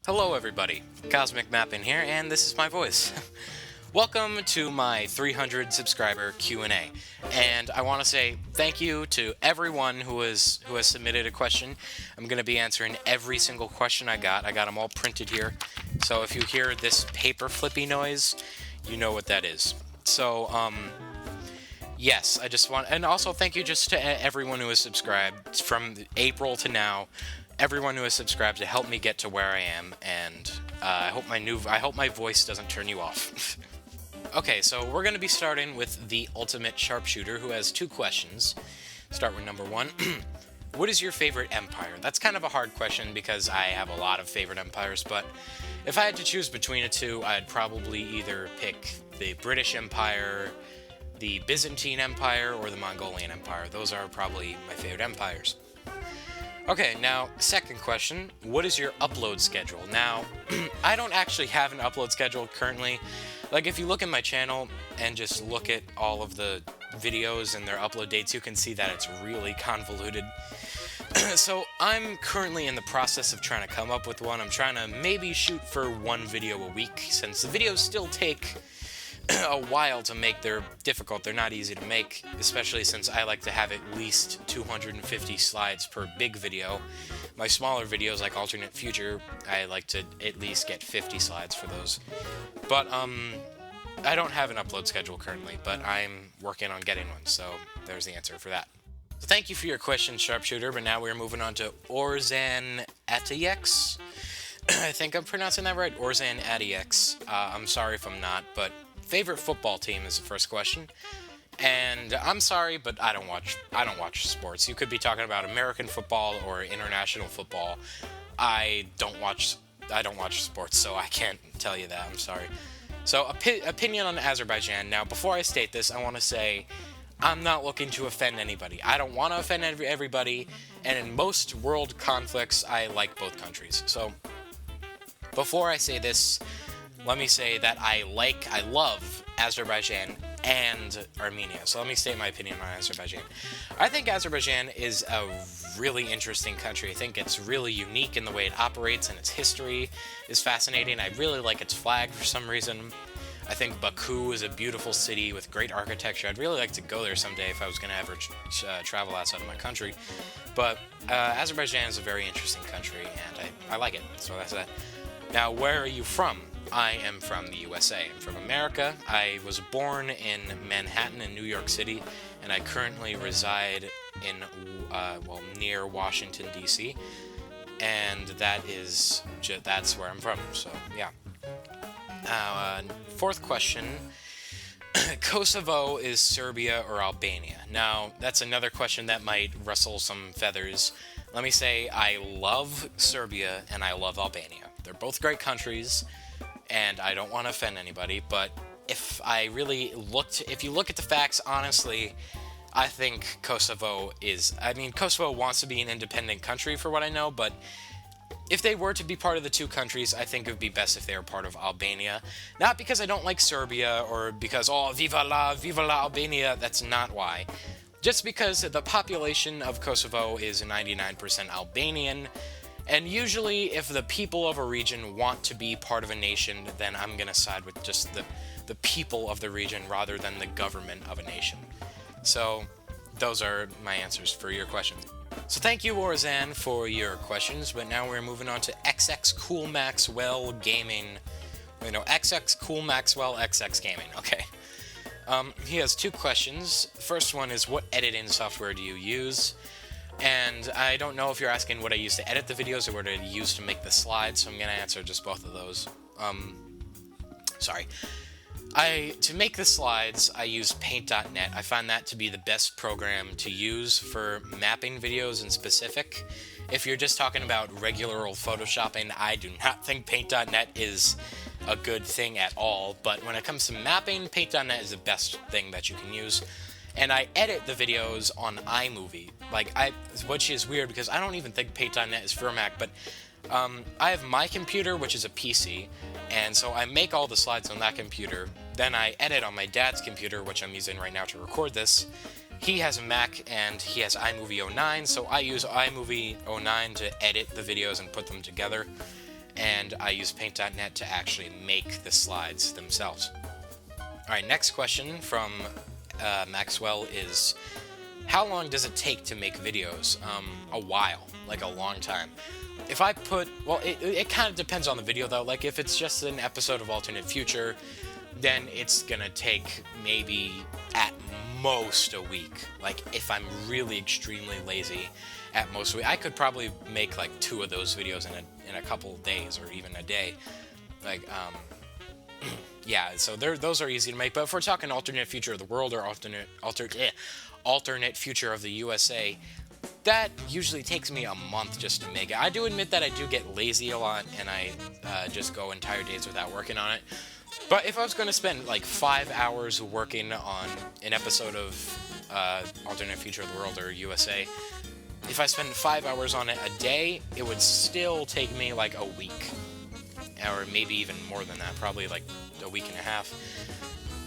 Hello everybody, CosmicMapping here, and this is my voice. Welcome to my 300 subscriber Q&A, and I want to say thank you to everyone who has submitted a question. I'm going to be answering every single question I got. I got them all printed here, so if you hear this paper flippy noise, you know what that is. So, yes, I just want, and also thank you just to everyone who has subscribed from April to now. Everyone who has subscribed to help me get to where I am, and I hope my voice doesn't turn you off. Okay, so we're going to be starting with the ultimate sharpshooter, who has two questions. Start with number one. What is your favorite empire? That's kind of a hard question because I have a lot of favorite empires, but if I had to choose between the two, I'd probably either pick the British Empire, the Byzantine Empire, or the Mongolian Empire. Those are probably my favorite empires. Okay, now, second question, what is your upload schedule? Now, I don't actually have an upload schedule currently. Like, if you look at my channel and just look at all of the videos and their upload dates, you can see that it's really convoluted. So, I'm currently in the process of trying to come up with one. I'm trying to maybe shoot for one video a week, since the videos still take a while to make. They're difficult, they're not easy to make, especially since I like to have at least 250 slides per big video. My smaller videos, like Alternate Future, I like to at least get 50 slides for those. But, I don't have an upload schedule currently, but I'm working on getting one, so there's the answer for that. So thank you for your question, Sharpshooter, but now we're moving on to Orzan Atiex. I think I'm pronouncing that right, Orzan Atiex. I'm sorry if I'm not, but favorite football team is the first question. And I'm sorry, but I don't watch sports. You could be talking about American football or international football. I don't watch sports, so I can't tell you that. I'm sorry. So, opinion on Azerbaijan. Now, before I state this, I want to say I'm not looking to offend anybody. I don't want to offend everybody, and in most world conflicts, I like both countries. So, before I say this, let me say that I love Azerbaijan and Armenia. So let me state my opinion on Azerbaijan. I think Azerbaijan is a really interesting country. I think it's really unique in the way it operates, and its history is fascinating. I really like its flag for some reason. I think Baku is a beautiful city with great architecture. I'd really like to go there someday if I was going to ever travel outside of my country. But Azerbaijan is a very interesting country, and I like it. So that's that. Now, where are you from? I am from the USA. I'm from America. I was born in Manhattan in New York City, and I currently reside in, near Washington, D.C., and that's where I'm from, so, yeah. Fourth question, Kosovo is Serbia or Albania? Now, that's another question that might rustle some feathers. Let me say I love Serbia and I love Albania. They're both great countries, and I don't want to offend anybody, but if you look at the facts honestly, I think Kosovo wants to be an independent country for what I know, but if they were to be part of the two countries, I think it would be best if they were part of Albania. Not because I don't like Serbia, or because, viva la Albania, that's not why. Just because the population of Kosovo is 99% Albanian, and usually, if the people of a region want to be part of a nation, then I'm going to side with just the people of the region rather than the government of a nation. So, those are my answers for your questions. So thank you, Orzan, for your questions, but now we're moving on to XX Cool Maxwell Gaming. XX Cool Maxwell XX Gaming, okay. He has two questions. First one is, what editing software do you use? And I don't know if you're asking what I use to edit the videos or what I use to make the slides, so I'm going to answer just both of those. Sorry. To make the slides, I use Paint.net. I find that to be the best program to use for mapping videos in specific. If you're just talking about regular old photoshopping, I do not think Paint.net is a good thing at all, but when it comes to mapping, Paint.net is the best thing that you can use. And I edit the videos on iMovie, which is weird because I don't even think Paint.net is for Mac, but I have my computer, which is a PC, and so I make all the slides on that computer. Then I edit on my dad's computer, which I'm using right now to record this. He has a Mac, and he has iMovie 09, so I use iMovie 09 to edit the videos and put them together. and I use Paint.net to actually make the slides themselves. Alright, next question from Maxwell is, how long does it take to make videos? A while, like a long time. If I put, well, it kind of depends on the video though. Like if it's just an episode of Alternate Future, then it's gonna take maybe at most a week. Like if I'm really extremely lazy, at most a week. I could probably make like 2 of those videos in a couple of days or even a day. Like yeah, so those are easy to make. But if we're talking alternate future of the world or alternate future of the USA, that usually takes me a month just to make it. I do admit that I do get lazy a lot, and I just go entire days without working on it. But if I was going to spend like 5 hours working on an episode of Alternate Future of the World or USA, if I spend 5 hours on it a day, it would still take me like a week. Or maybe even more than that, probably like a week and a half.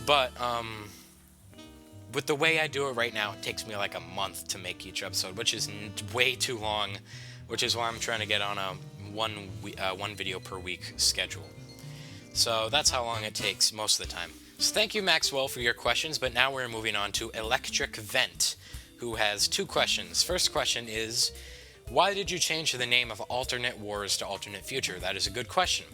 But with the way I do it right now, it takes me like a month to make each episode, which is way too long, which is why I'm trying to get on a one video per week schedule. So that's how long it takes most of the time. So thank you, Maxwell, for your questions, but now we're moving on to Electric Vent, who has 2 questions. First question is, why did you change the name of Alternate Wars to Alternate Future? That is a good question.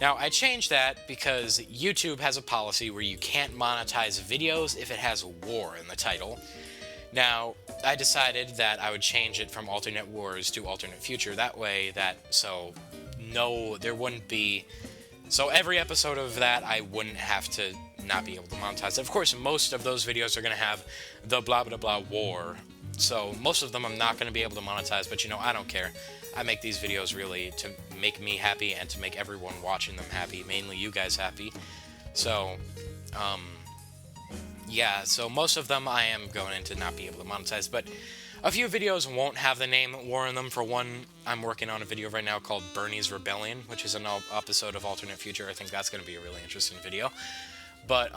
Now, I changed that because YouTube has a policy where you can't monetize videos if it has war in the title. Now, I decided that I would change it from Alternate Wars to Alternate Future. That way, there wouldn't be... So every episode of that, I wouldn't have to not be able to monetize it. Of course, most of those videos are going to have the blah blah blah war. So most of them I'm not going to be able to monetize, but I don't care. I make these videos really to make me happy and to make everyone watching them happy, mainly you guys happy. So, yeah, so most of them I am going to not be able to monetize, but a few videos won't have the name war in them. For one, I'm working on a video right now called Bernie's Rebellion, which is an episode of Alternate Future. I think that's going to be a really interesting video. But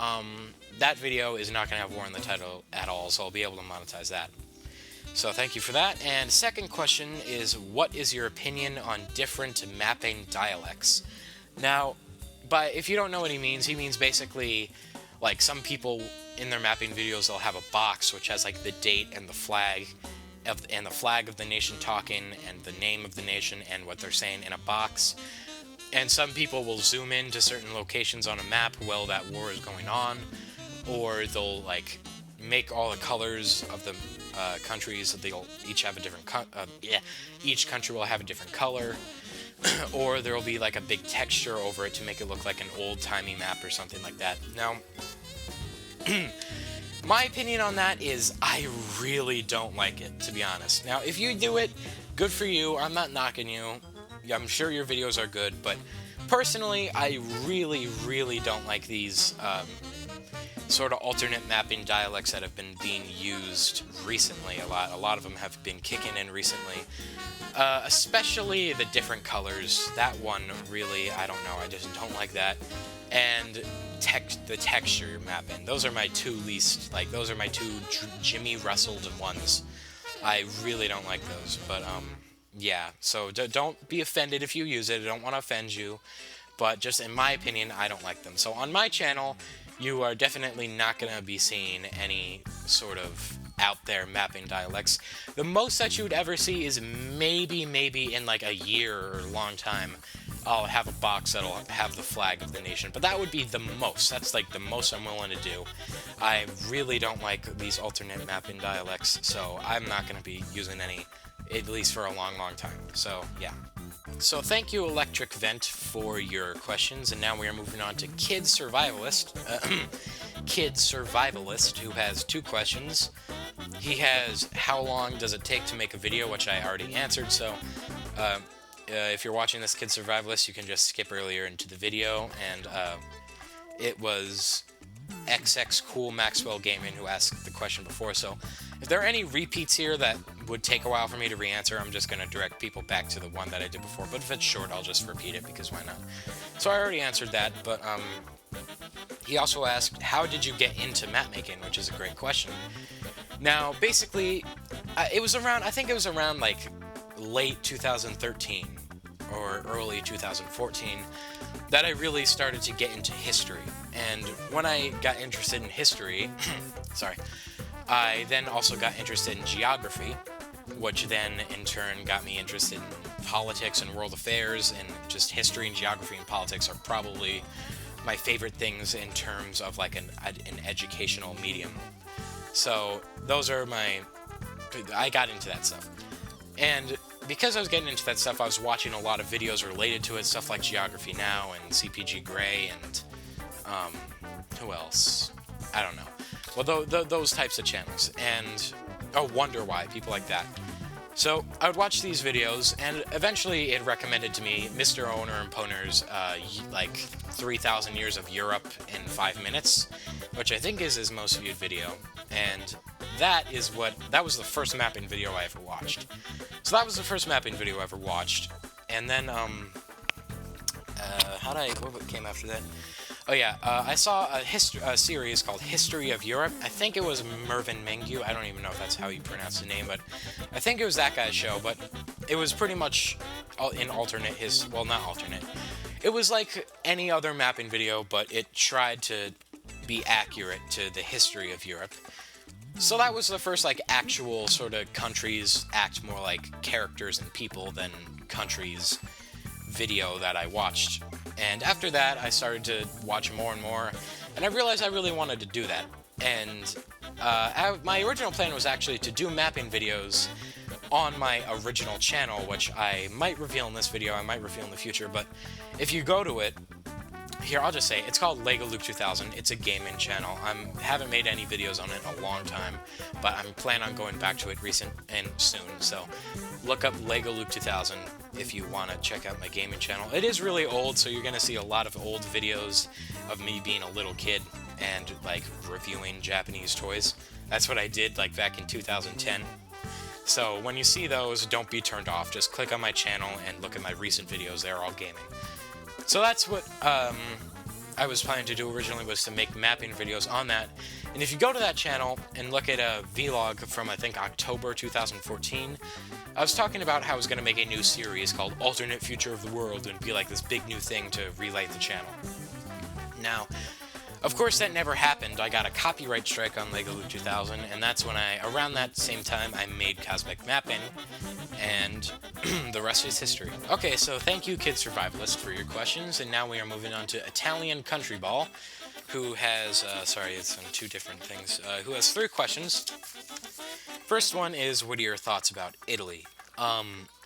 that video is not going to have war in the title at all, so I'll be able to monetize that. So thank you for that. And second question is, what is your opinion on different mapping dialects? Now, if you don't know what he means basically, like, some people in their mapping videos, they'll have a box which has like the date and the flag of the nation talking and the name of the nation and what they're saying in a box. And some people will zoom in to certain locations on a map while that war is going on, or they'll like make all the colors of the countries. They'll each have a different each country will have a different color, or there will be like a big texture over it to make it look like an old-timey map or something like that. Now, my opinion on that is I really don't like it, to be honest. Now, if you do it, good for you. I'm not knocking you. I'm sure your videos are good, but personally, I really, really don't like these sort of alternate mapping dialects that have been being used recently a lot. A lot of them have been kicking in recently, especially the different colors. That one really, I don't know, I just don't like that. And the texture mapping. Those are my two least, like, those are my two Jimmy Rustled ones. I really don't like those, but yeah, so don't be offended if you use it. I don't want to offend you, but just in my opinion, I don't like them. So on my channel, you are definitely not going to be seeing any sort of out there mapping dialects. The most that you would ever see is maybe in like a year or a long time, I'll have a box that'll have the flag of the nation, but that would be the most. That's like the most I'm willing to do. I really don't like these alternate mapping dialects, so I'm not going to be using any, at least for a long time. So, yeah. So thank you, Electric Vent, for your questions, and now we are moving on to Kid Survivalist, who has 2 questions. He has, how long does it take to make a video, which I already answered, so if you're watching this, Kid Survivalist, you can just skip earlier into the video, and it was XX Cool Maxwell Gaming who asked the question before, so if there are any repeats here that would take a while for me to re-answer, I'm just going to direct people back to the one that I did before, but if it's short, I'll just repeat it, because why not? So I already answered that, but he also asked, how did you get into map making, which is a great question. Now, basically, I think it was around, like, late 2013, or early 2014 that I really started to get into history. And when I got interested in history, sorry, I then also got interested in geography, which then in turn got me interested in politics and world affairs, and just history and geography and politics are probably my favorite things in terms of like an educational medium. So those are I got into that stuff. And because I was getting into that stuff, I was watching a lot of videos related to it, stuff like Geography Now and CPG Grey and who else? I don't know. Well, those types of channels, and Wonder Why, people like that. So I would watch these videos, and eventually it recommended to me Mr. Owner and Poner's like 3,000 Years of Europe in 5 minutes, which I think is his most viewed video, and that was the first mapping video I ever watched. So that was the first mapping video I ever watched, and then what came after that? Oh yeah, I saw a series called History of Europe. I think it was Mervyn Mengu. I don't even know if that's how you pronounce the name, but I think it was that guy's show. But it was pretty much in alternate not alternate. It was like any other mapping video, but it tried to be accurate to the history of Europe. So that was the first like actual sort of countries act more like characters and people than countries video that I watched. And after that, I started to watch more and more, and I realized I really wanted to do that. And my original plan was actually to do mapping videos on my original channel, which I might reveal in this video, I might reveal in the future, but if you go to it, here, I'll just say, it's called LEGO Luke 2000. It's a gaming channel. I haven't made any videos on it in a long time, but I'm planning on going back to it soon. So look up LEGO Luke 2000 if you want to check out my gaming channel. It is really old, so you're going to see a lot of old videos of me being a little kid and like reviewing Japanese toys. That's what I did like back in 2010. So when you see those, don't be turned off. Just click on my channel and look at my recent videos. They're all gaming. So that's what I was planning to do originally, was to make mapping videos on that. And if you go to that channel and look at a vlog from, I think, October 2014, I was talking about how I was going to make a new series called Alternate Future of the World, and be like this big new thing to relight the channel. Now, of course, that never happened. I got a copyright strike on LEGO Luke 2000, and that's when around that same time, I made CosmicMapping, and the rest is history. Okay, so thank you, Kid Survivalist, for your questions, and now we are moving on to Italian Country Ball, who has, sorry, it's on two different things, who has 3 questions. First one is, what are your thoughts about Italy?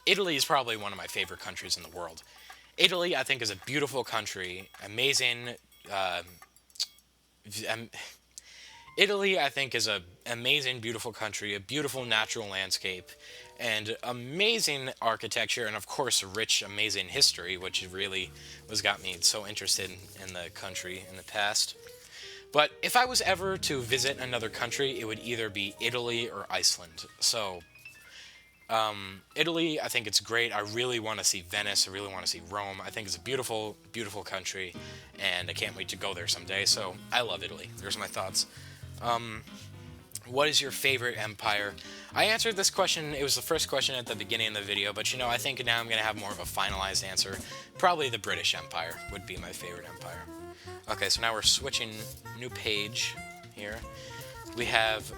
Italy is probably one of my favorite countries in the world. Italy, I think, is a beautiful country, amazing. Italy, I think, is an amazing, beautiful country, a beautiful natural landscape, and amazing architecture, and of course, rich, amazing history, which really got me so interested in the country in the past. But if I was ever to visit another country, it would either be Italy or Iceland. So, Italy, I think it's great. I really want to see Venice. I really want to see Rome. I think it's a beautiful, beautiful country, and I can't wait to go there someday. So, I love Italy. There's my thoughts. What is your favorite empire? I answered this question. It was the first question at the beginning of the video, but I think now I'm going to have more of a finalized answer. Probably the British Empire would be my favorite empire. Okay, so now we're switching new page here. We have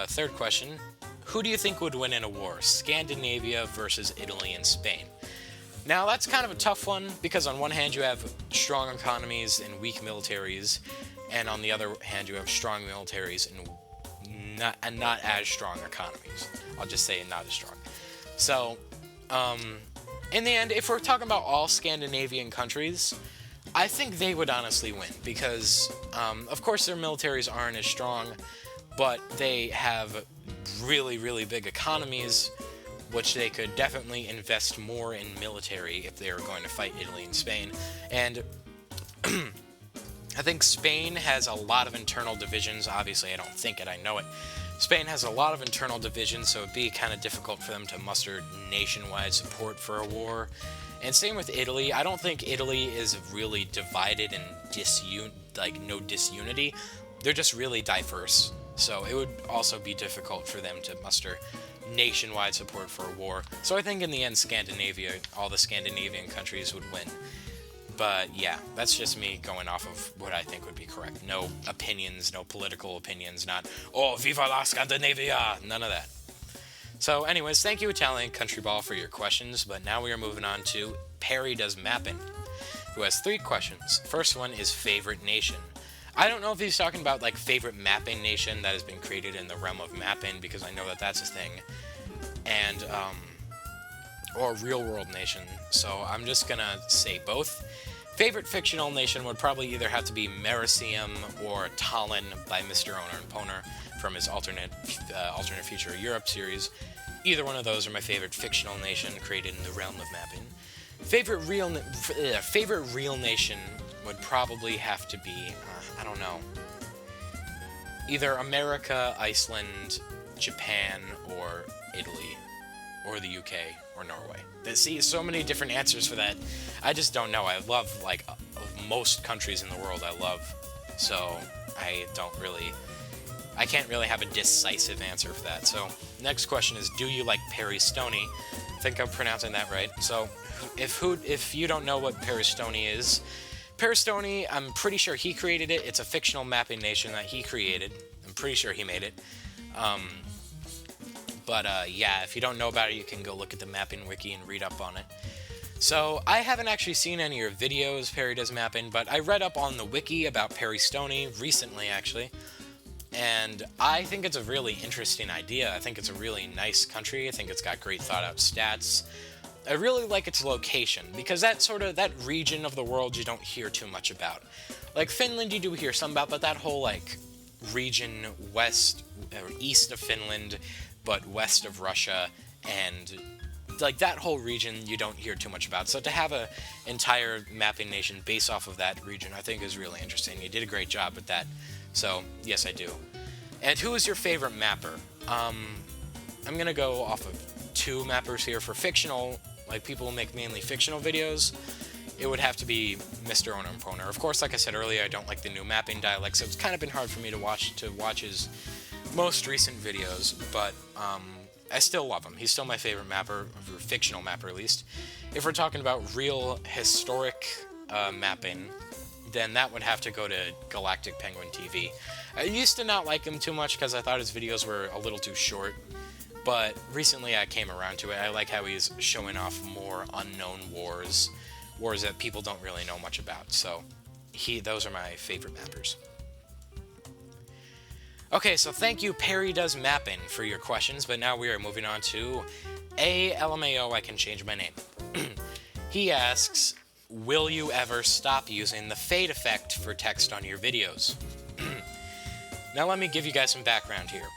third question. Who do you think would win in a war? Scandinavia versus Italy and Spain. Now, that's kind of a tough one, because on one hand you have strong economies and weak militaries, and on the other hand you have strong militaries and not as strong economies. I'll just say not as strong. So, in the end, if we're talking about all Scandinavian countries, I think they would honestly win, because, of course, their militaries aren't as strong, but they have really, really big economies, which they could definitely invest more in military if they were going to fight Italy and Spain. And I think Spain has a lot of internal divisions. Obviously, I don't think it, I know it. Spain has a lot of internal divisions, so it'd be kind of difficult for them to muster nationwide support for a war. And same with Italy. I don't think Italy is really divided and no disunity. They're just really diverse. So it would also be difficult for them to muster nationwide support for a war. So I think in the end, Scandinavia, all the Scandinavian countries would win. But yeah, that's just me going off of what I think would be correct. No opinions, no political opinions, not, oh, viva la Scandinavia! None of that. So anyways, thank you Italian Country Ball for your questions, but now we are moving on to Perry Does Mapping, who has 3 questions. First one is favorite nation. I don't know if he's talking about like favorite mapping nation that has been created in the realm of mapping, because I know that that's a thing, and or real world nation. So I'm just gonna say both. Favorite fictional nation would probably either have to be Mericium or Tallinn by Mr. Owner and Poner from his alternate Future Europe series. Either one of those are my favorite fictional nation created in the realm of mapping. Favorite real nation would probably have to be, I don't know, either America, Iceland, Japan, or Italy, or the UK, or Norway. See, so many different answers for that. I just don't know. I love, like, most countries in the world I love, so I can't really have a decisive answer for that. So, next question is, do you like Perry Stoney? I think I'm pronouncing that right. So, if you don't know what Perry Stoney is, Perry Stoney, I'm pretty sure he created it. It's a fictional mapping nation that he created. I'm pretty sure he made it. Yeah, if you don't know about it, you can go look at the mapping wiki and read up on it. So, I haven't actually seen any of your videos, Perry Does Mapping, but I read up on the wiki about Perry Stoney recently, actually. And I think it's a really interesting idea. I think it's a really nice country. I think it's got great thought-out stats. I really like its location, because that region of the world you don't hear too much about. Like, Finland you do hear some about, but that whole, like, region west, or east of Finland, but west of Russia, and like that whole region you don't hear too much about. So to have a entire mapping nation based off of that region, I think is really interesting. You did a great job with that. So yes, I do. And who is your favorite mapper? I'm gonna go off of 2 mappers here for fictional, like people who make mainly fictional videos. It would have to be Mr. Owner and Poner. Of course, like I said earlier, I don't like the new mapping dialect, so it's kind of been hard for me to watch his most recent videos, but I still love him. He's still my favorite mapper, or fictional mapper at least. If we're talking about real historic mapping, then that would have to go to Galactic Penguin TV. I used to not like him too much because I thought his videos were a little too short, but recently I came around to it. I like how he's showing off more unknown wars that people don't really know much about. So those are my favorite mappers. Okay, so thank you, Perry Does Mapping, for your questions, but now we are moving on to LMAO, I Can Change My Name. He asks, will you ever stop using the fade effect for text on your videos? Now let me give you guys some background here.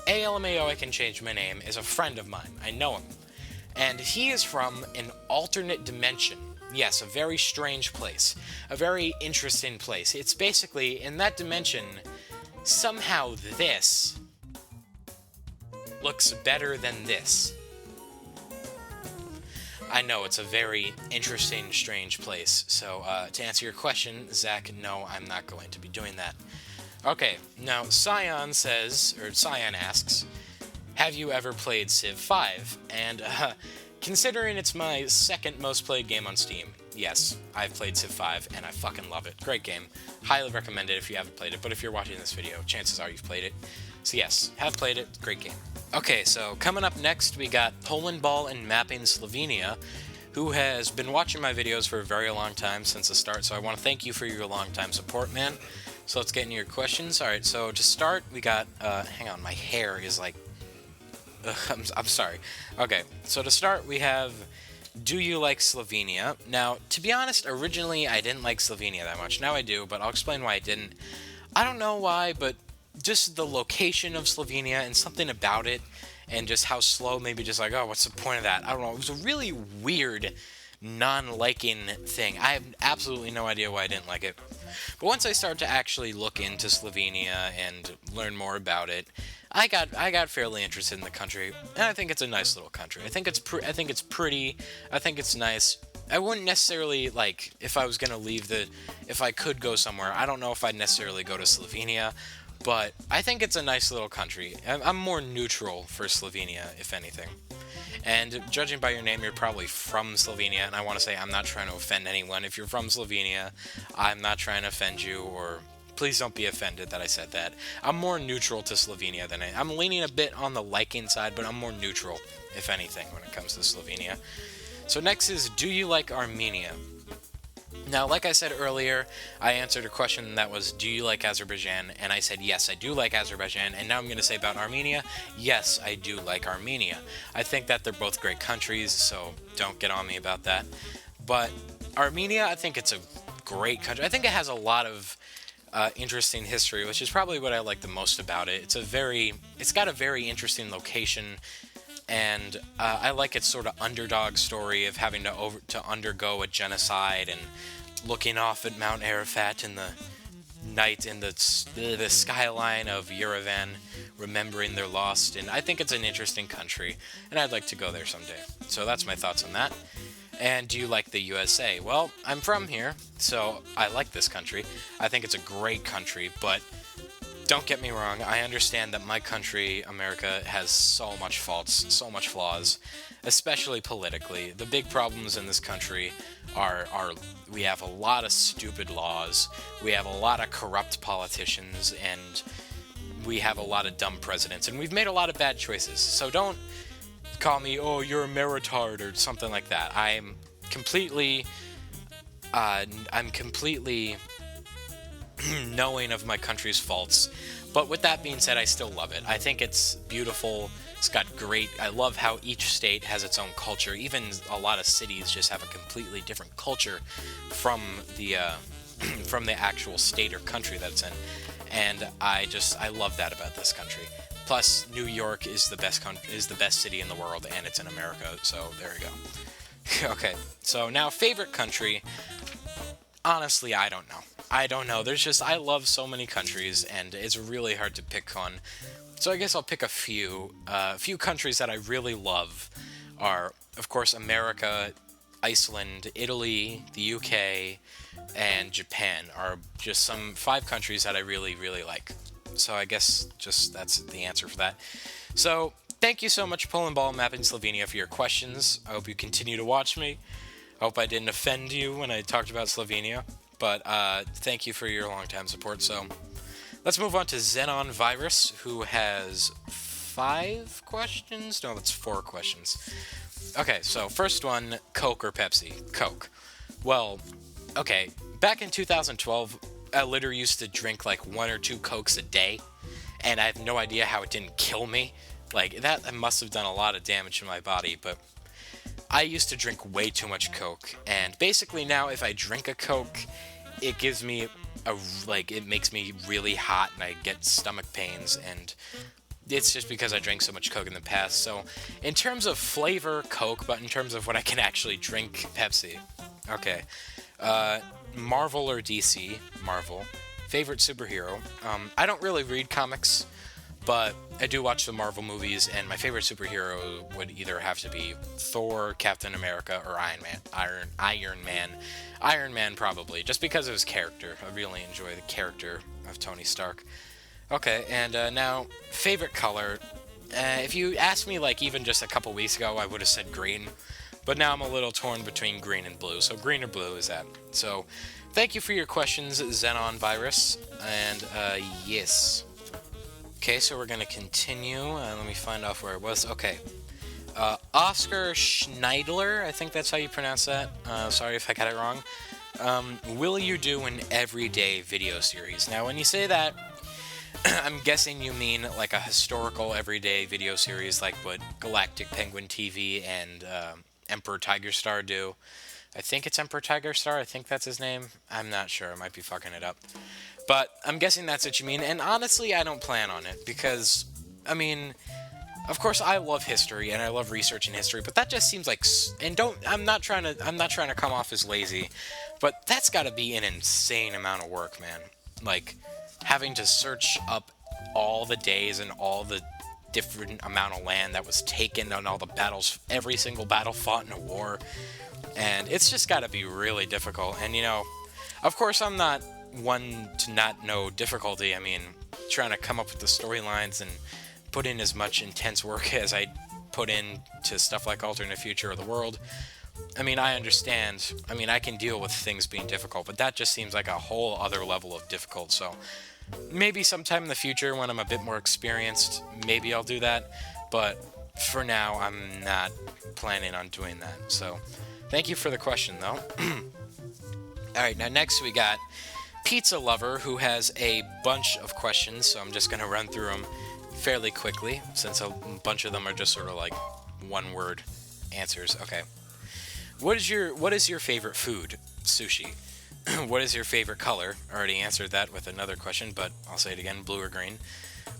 LMAO, I Can Change My Name is a friend of mine. I know him. And he is from an alternate dimension. Yes, a very strange place. A very interesting place. It's basically, in that dimension, somehow this looks better than this. I know, it's a very interesting, strange place. So, to answer your question, Zach, no, I'm not going to be doing that. Okay, now, Cyan asks, have you ever played Civ 5? And, considering it's my second most played game on Steam, yes, I've played Civ 5, and I fucking love it. Great game. Highly recommend it if you haven't played it, but if you're watching this video, chances are you've played it. So yes, have played it. Great game. Okay, so coming up next, we got Poland Ball and Mapping Slovenia, who has been watching my videos for a very long time, since the start, so I want to thank you for your long-time support, man. So let's get into your questions. Alright, so to start, we got, hang on, my hair is like, I'm sorry. Okay, so to start, we have, do you like Slovenia? Now, to be honest, originally I didn't like Slovenia that much. Now I do, but I'll explain why I didn't. I don't know why, but just the location of Slovenia and something about it, and just how slow, maybe just like, oh, what's the point of that? I don't know. It was a really weird, non-liking thing. I have absolutely no idea why I didn't like it. But once I started to actually look into Slovenia and learn more about it, I got fairly interested in the country, and I think it's a nice little country. I think it's pretty. I think it's nice. I wouldn't necessarily, like, if I was gonna leave if I could go somewhere, I don't know if I'd necessarily go to Slovenia, but I think it's a nice little country. I'm more neutral for Slovenia, if anything. And judging by your name, you're probably from Slovenia, and I want to say I'm not trying to offend anyone. If you're from Slovenia, I'm not trying to offend you, or please don't be offended that I said that. I'm more neutral to Slovenia than I'm leaning a bit on the liking side, but I'm more neutral, if anything, when it comes to Slovenia. So next is, do you like Armenia? Now, like I said earlier, I answered a question that was, do you like Azerbaijan? And I said, yes, I do like Azerbaijan. And now I'm going to say about Armenia, yes, I do like Armenia. I think that they're both great countries, so don't get on me about that. But Armenia, I think it's a great country. I think it has a lot of interesting history, which is probably what I like the most about it. It's got a very interesting location, and I like its sort of underdog story of having to undergo a genocide and looking off at Mount Arafat in the night in the skyline of Yerevan, remembering their lost. And I think it's an interesting country, and I'd like to go there someday. So that's my thoughts on that. And do you like the USA? Well, I'm from here, so I like this country. I think it's a great country, but don't get me wrong, I understand that my country, America, has so much faults, so much flaws, especially politically. The big problems in this country are we have a lot of stupid laws, we have a lot of corrupt politicians, and we have a lot of dumb presidents, and we've made a lot of bad choices. So don't call me, oh, you're a meritard or something like that. I'm completely knowing of my country's faults. But with that being said, I still love it. I think it's beautiful. It's got I love how each state has its own culture. Even a lot of cities just have a completely different culture from the from the actual state or country that it's in. And I love that about this country. Plus, New York is the best city in the world, and it's in America. So there you go. Okay, so now favorite country. Honestly, I don't know. I love so many countries, and it's really hard to pick one. So I guess I'll pick a few. A few countries that I really love are, of course, America, Iceland, Italy, the UK, and Japan are just some 5 countries that I really, really like. So I guess just that's the answer for that. So thank you so much, Pulling Ball Mapping Slovenia, for your questions. I hope you continue to watch me. I hope I didn't offend you when I talked about Slovenia. But thank you for your long-time support. So let's move on to Xenon Virus, who has 5 questions? No, that's 4 questions. Okay, so first one, Coke or Pepsi? Coke. Well, okay, back in 2012, I literally used to drink like 1 or 2 Cokes a day, and I have no idea how it didn't kill me. Like, that must have done a lot of damage to my body, but I used to drink way too much Coke, and basically now if I drink a Coke, it gives me it makes me really hot and I get stomach pains, and it's just because I drank so much Coke in the past. So in terms of flavor, Coke, but in terms of what I can actually drink, Pepsi. Okay. Marvel or DC? Marvel. Favorite superhero? I don't really read comics, but I do watch the Marvel movies, and my favorite superhero would either have to be Thor, Captain America, or Iron Man. Iron Man, probably, just because of his character. I really enjoy the character of Tony Stark. Okay, and now, favorite color. If you asked me, like, even just a couple weeks ago, I would have said green. But now I'm a little torn between green and blue, so green or blue is that. So, thank you for your questions, Xenon Virus, and, yes. Okay, so we're going to continue. Let me find off where it was. Okay. Oscar Schneidler, I think that's how you pronounce that. Sorry if I got it wrong. Will you do an everyday video series? Now, when you say that, I'm guessing you mean like a historical everyday video series like what Galactic Penguin TV and Emperor Tiger Star do. I think it's Emperor Tiger Star. I think that's his name. I'm not sure. I might be fucking it up. But I'm guessing that's what you mean. And honestly, I don't plan on it because, I mean, of course, I love history and I love researching history, but that just seems like, I'm not trying to come off as lazy, but that's got to be an insane amount of work, man. Like, having to search up all the days and all the different amount of land that was taken on all the battles, every single battle fought in a war, and it's just got to be really difficult. And, you know, of course, I'm not one to not know difficulty. I mean, trying to come up with the storylines and put in as much intense work as I put in to stuff like Alternate Future or The World. I mean, I understand. I mean, I can deal with things being difficult, but that just seems like a whole other level of difficult. So maybe sometime in the future when I'm a bit more experienced, maybe I'll do that. But for now, I'm not planning on doing that. So thank you for the question, though. All right, now next we got Pizza Lover, who has a bunch of questions. So I'm just going to run through them fairly quickly, since a bunch of them are just sort of like one-word answers. Okay. What is your favorite food? Sushi. What is your favorite color? I already answered that with another question, but I'll say it again, blue or green.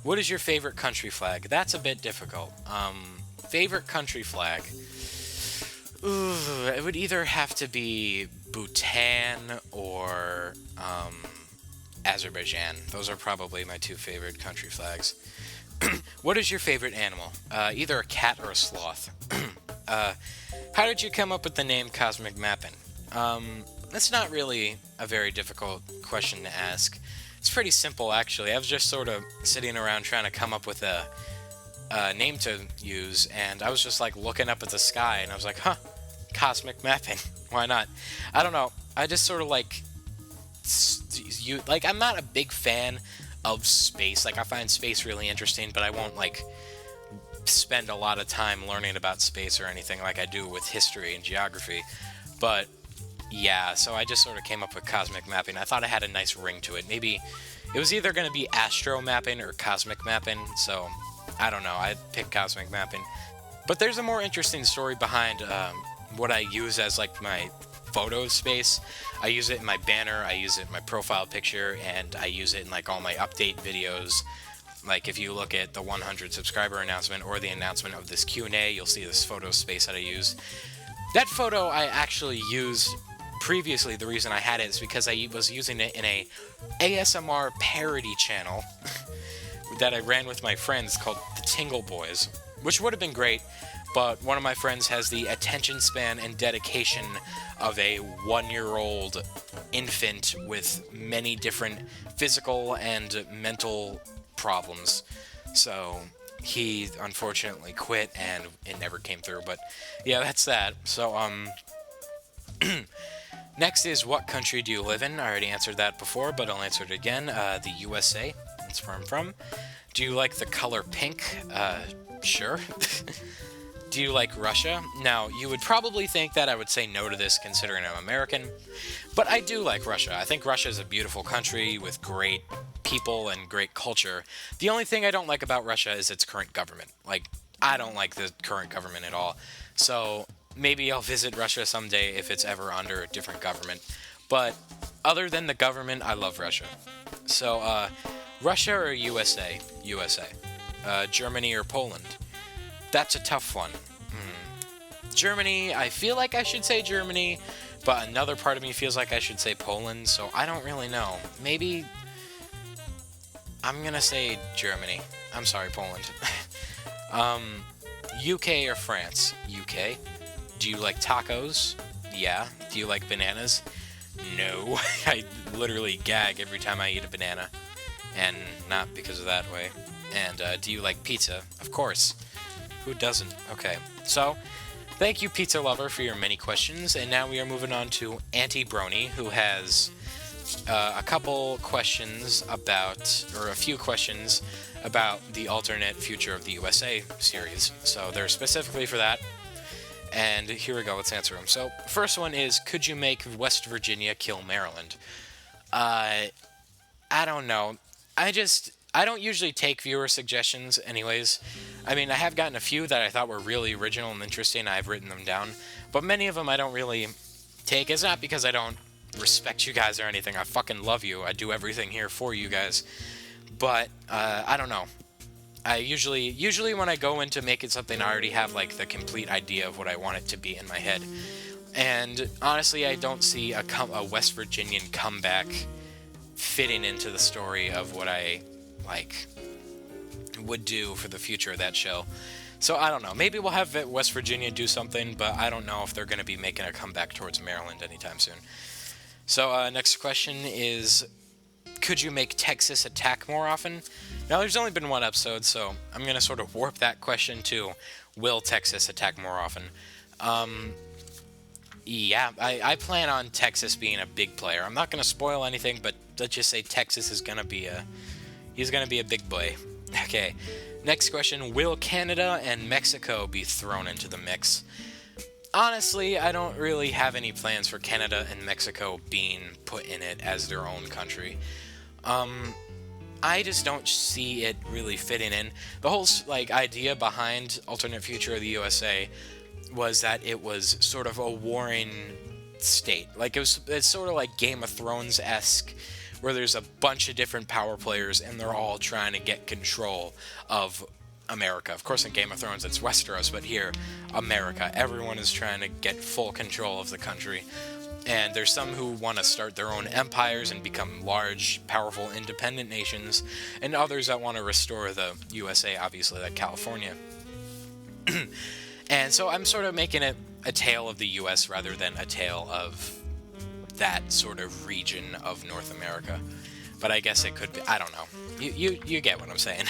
What is your favorite country flag? That's a bit difficult. Favorite country flag? Ooh, it would either have to be Bhutan or Azerbaijan. Those are probably my two favorite country flags. What is your favorite animal? Either a cat or a sloth. How did you come up with the name Cosmic Mapping? That's not really a very difficult question to ask. It's pretty simple, actually. I was just sort of sitting around trying to come up with a name to use, and I was just like looking up at the sky, and I was like, huh, Cosmic Mapping. Why not? I don't know. I just sort of like I'm not a big fan of space. Like, I find space really interesting, but I won't like spend a lot of time learning about space or anything like I do with history and geography. But yeah, so I just sort of came up with Cosmic Mapping. I thought it had a nice ring to it. Maybe it was either going to be Astro Mapping or Cosmic Mapping, so I don't know. I picked Cosmic Mapping. But there's a more interesting story behind what I use as like my photo space. I use it in my banner, I use it in my profile picture, and I use it in like all my update videos. Like, if you look at the 100 subscriber announcement or the announcement of this Q&A, you'll see this photo space that I use. That photo I actually used previously. The reason I had it is because I was using it in a ASMR parody channel that I ran with my friends called the Tingle Boys, which would have been great, but one of my friends has the attention span and dedication of a 1-year-old infant with many different physical and mental problems. So he unfortunately quit and it never came through. But yeah, that's that. So next is, what country do you live in? I already answered that before, but I'll answer it again. The USA. That's where I'm from. Do you like the color pink? Sure. Do you like Russia? Now, you would probably think that I would say no to this considering I'm American, but I do like Russia. I think Russia is a beautiful country with great people and great culture. The only thing I don't like about Russia is its current government. Like, I don't like the current government at all. So maybe I'll visit Russia someday if it's ever under a different government. But other than the government, I love Russia. So, Russia or USA? USA. Germany or Poland? That's a tough one. Germany, I feel like I should say Germany, but another part of me feels like I should say Poland, so I don't really know. Maybe I'm gonna say Germany. I'm sorry, Poland. UK or France? UK. Do you like tacos? Yeah. Do you like bananas? No. I literally gag every time I eat a banana, and not because of that way. And do you like pizza? Of course. Who doesn't? Okay, so thank you, Pizza Lover, for your many questions, and now we are moving on to Auntie Brony, who has a couple questions about, or a few questions about the alternate future of the USA series. So they're specifically for that, and here we go, let's answer them. So, first one is, could you make West Virginia kill Maryland? I don't know. I don't usually take viewer suggestions anyways. I mean, I have gotten a few that I thought were really original and interesting. I've written them down. But many of them I don't really take. It's not because I don't respect you guys or anything. I fucking love you. I do everything here for you guys. But, I don't know. I usually when I go into making something, I already have, like, the complete idea of what I want it to be in my head. And, honestly, I don't see a West Virginian comeback fitting into the story of what I would do for the future of that show. So I don't know. Maybe we'll have West Virginia do something, but I don't know if they're going to be making a comeback towards Maryland anytime soon. So next question is, could you make Texas attack more often? Now, there's only been one episode, so I'm going to sort of warp that question to, will Texas attack more often? Yeah, I plan on Texas being a big player. I'm not going to spoil anything, but let's just say Texas is going to be he's going to be a big boy. Okay, next question, will Canada and Mexico be thrown into the mix? Honestly, I don't really have any plans for Canada and Mexico being put in it as their own country. I just don't see it really fitting in. The whole idea behind Alternate Future of the USA was that it was sort of a warring state. It's sort of like Game of Thrones-esque, where there's a bunch of different power players and they're all trying to get control of America. Of course, in Game of Thrones, it's Westeros, but here, America. Everyone is trying to get full control of the country. And there's some who want to start their own empires and become large, powerful, independent nations, and others that want to restore the USA, obviously, like California. And so I'm sort of making it a tale of the US rather than a tale of that sort of region of North America. But I guess it could be, I don't know. You get what I'm saying.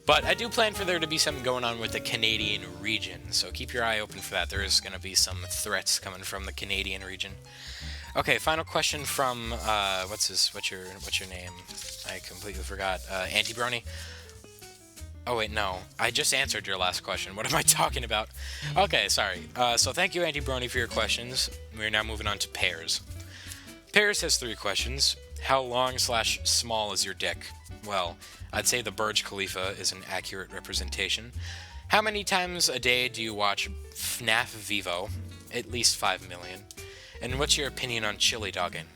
But I do plan for there to be something going on with the Canadian region, so keep your eye open for that. There is going to be some threats coming from the Canadian region. Okay, final question from what's your name? I completely forgot. Anti Brony. Oh wait, no. I just answered your last question. What am I talking about? Okay, sorry. So thank you, Anti Brony, for your questions. We're now moving on to Pears. Pears has 3 questions. How long/small is your dick? Well, I'd say the Burj Khalifa is an accurate representation. How many times a day do you watch FNAF Vivo? At least 5 million. And what's your opinion on chili dogging?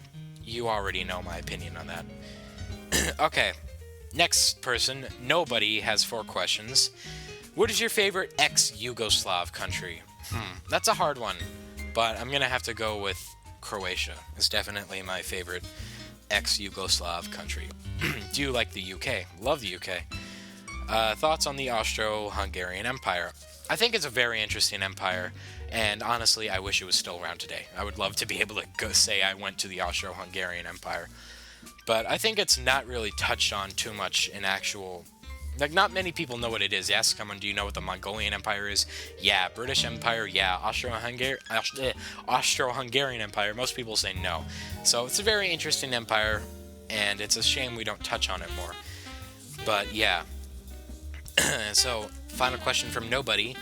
You already know my opinion on that. Okay, next person. Nobody has 4 questions. What is your favorite ex-Yugoslav country? That's a hard one, but I'm going to have to go with Croatia. It's definitely my favorite ex-Yugoslav country. Do you like the UK? Love the UK. Thoughts on the Austro-Hungarian Empire? I think it's a very interesting empire, and honestly, I wish it was still around today. I would love to be able to go say I went to the Austro-Hungarian Empire. But I think it's not really touched on too much in actual... not many people know what it is. Ask someone, do you know what the Mongolian Empire is? Yeah. British Empire? Yeah. Austro-Hungarian Empire? Most people say no. So it's a very interesting empire, and it's a shame we don't touch on it more. But yeah. So, final question from Nobody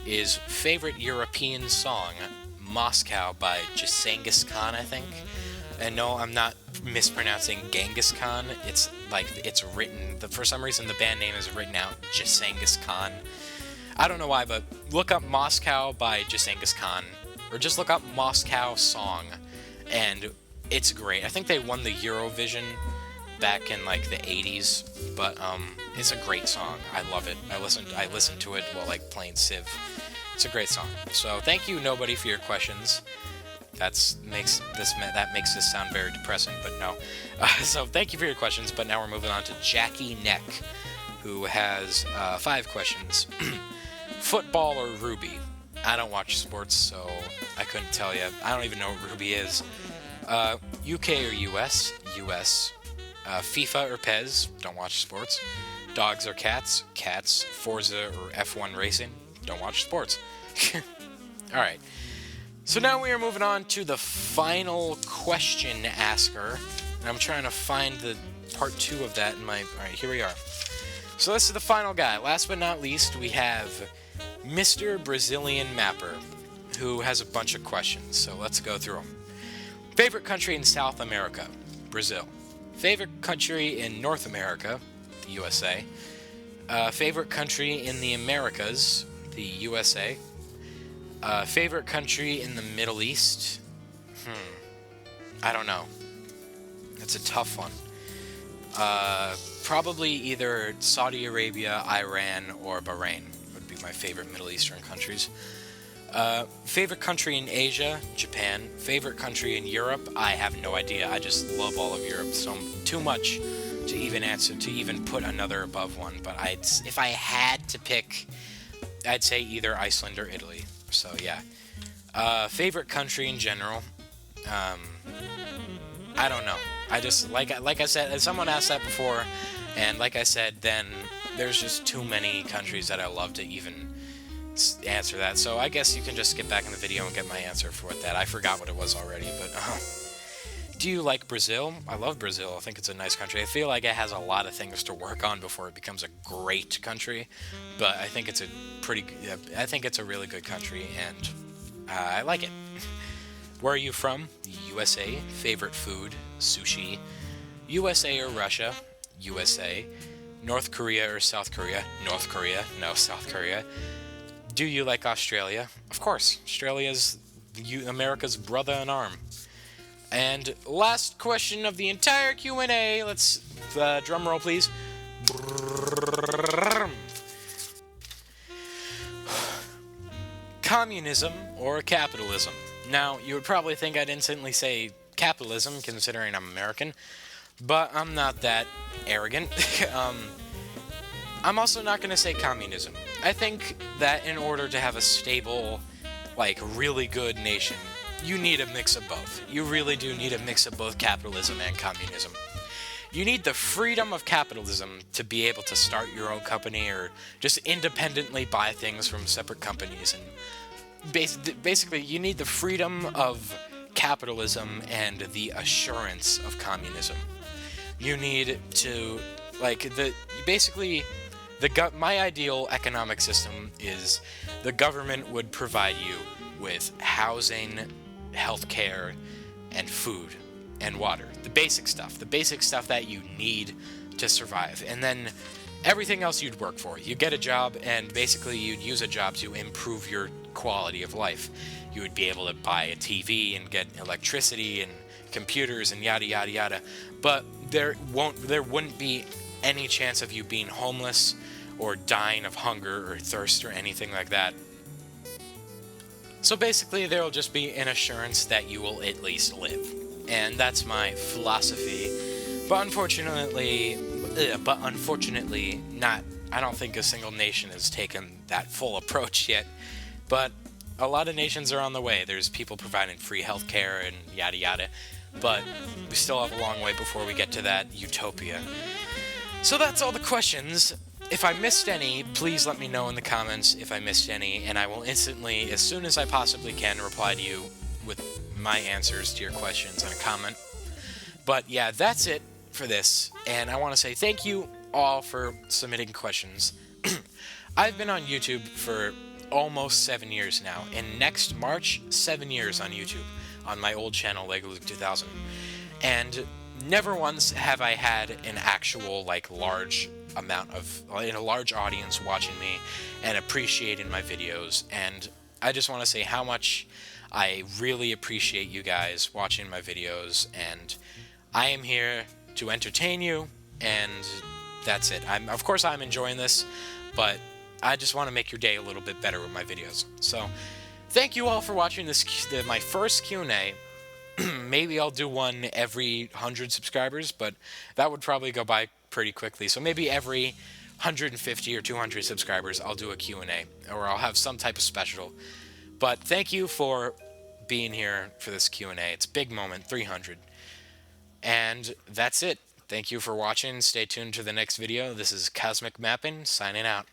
is favorite European song? Moscow by Genghis Khan, I think. And no, I'm not mispronouncing Genghis Khan. It's written, for some reason the band name is written out Genghis Khan. I don't know why, but look up Moscow by Genghis Khan, or just look up Moscow song, and it's great. I think they won the Eurovision back in like the 80s, but it's a great song. I love it. I listened to it while playing Civ. It's a great song. So thank you, Nobody, for your questions. That makes this sound very depressing, but no. So thank you for your questions, but now we're moving on to Jackie Neck, who has 5 questions. Football or Ruby? I don't watch sports, so I couldn't tell you. I don't even know what Ruby is. UK or US? US. FIFA or Pez? Don't watch sports. Dogs or cats? Cats. Forza or F1 racing? Don't watch sports. Alright. So now we are moving on to the final question asker. And I'm trying to find the part 2 of that in my... Alright, here we are. So this is the final guy. Last but not least, we have Mr. Brazilian Mapper, who has a bunch of questions. So let's go through them. Favorite country in South America? Brazil. Favorite country in North America? The USA. Favorite country in the Americas? The USA. Favorite country in the Middle East? I don't know. It's a tough one. Probably either Saudi Arabia, Iran, or Bahrain would be my favorite Middle Eastern countries. Favorite country in Asia? Japan. Favorite country in Europe? I have no idea. I just love all of Europe so too much to even answer, to even put another above one. But if I had to pick, I'd say either Iceland or Italy. So yeah. Favorite country in general? I don't know. I just like I said, someone asked that before, and like I said, then there's just too many countries that I love to even answer that. So I guess you can just get back in the video and get my answer for that. I forgot what it was already, but do you like Brazil? I love Brazil. I think it's a nice country. I feel like it has a lot of things to work on before it becomes a great country, but I think it's a I think it's a really good country, and I like it. Where are you from? USA. Favorite food? Sushi. USA or Russia? USA. North Korea or South Korea? North Korea. No, South Korea. Do you like Australia? Of course. Australia's America's brother in arm. And last question of the entire Q&A. Let's drum roll, please. Communism or capitalism? Now, you would probably think I'd instantly say capitalism, considering I'm American, but I'm not that arrogant. I'm also not going to say communism. I think that in order to have a stable, like, really good nation, you need a mix of both. You really do need a mix of both capitalism and communism. You need the freedom of capitalism to be able to start your own company or just independently buy things from separate companies, and basically, you need the freedom of capitalism and the assurance of communism. You need to, like, my ideal economic system is the government would provide you with housing, healthcare, and food and water. The basic stuff that you need to survive. And then everything else you'd work for. You get a job, and basically you'd use a job to improve your quality of life. You would be able to buy a TV and get electricity and computers and yada yada yada. But there wouldn't be any chance of you being homeless or dying of hunger or thirst or anything like that. So basically there will just be an assurance that you will at least live. And that's my philosophy. But unfortunately not. I don't think a single nation has taken that full approach yet. But a lot of nations are on the way. There's people providing free healthcare and yada yada. But we still have a long way before we get to that utopia. So that's all the questions. If I missed any, please let me know in the comments if I missed any, and I will instantly, as soon as I possibly can, reply to you with my answers to your questions in a comment. But yeah, that's it for this, and I want to say thank you all for submitting questions. I've been on YouTube for almost 7 years now, and next March, 7 years on YouTube, on my old channel, Lego Luke 2000. And never once have I had an actual, like, large audience watching me and appreciating my videos. And I just want to say how much I really appreciate you guys watching my videos, and I am here to entertain you, and that's it. Of course I'm enjoying this, but I just want to make your day a little bit better with my videos. So thank you all for watching my first Q&A. Maybe I'll do one every 100 subscribers, but that would probably go by pretty quickly. So maybe every 150 or 200 subscribers I'll do a Q&A, or I'll have some type of special. But thank you for being here for this Q&A. It's a big moment, 300. And that's it. Thank you for watching. Stay tuned to the next video. This is CosmicMapping signing out.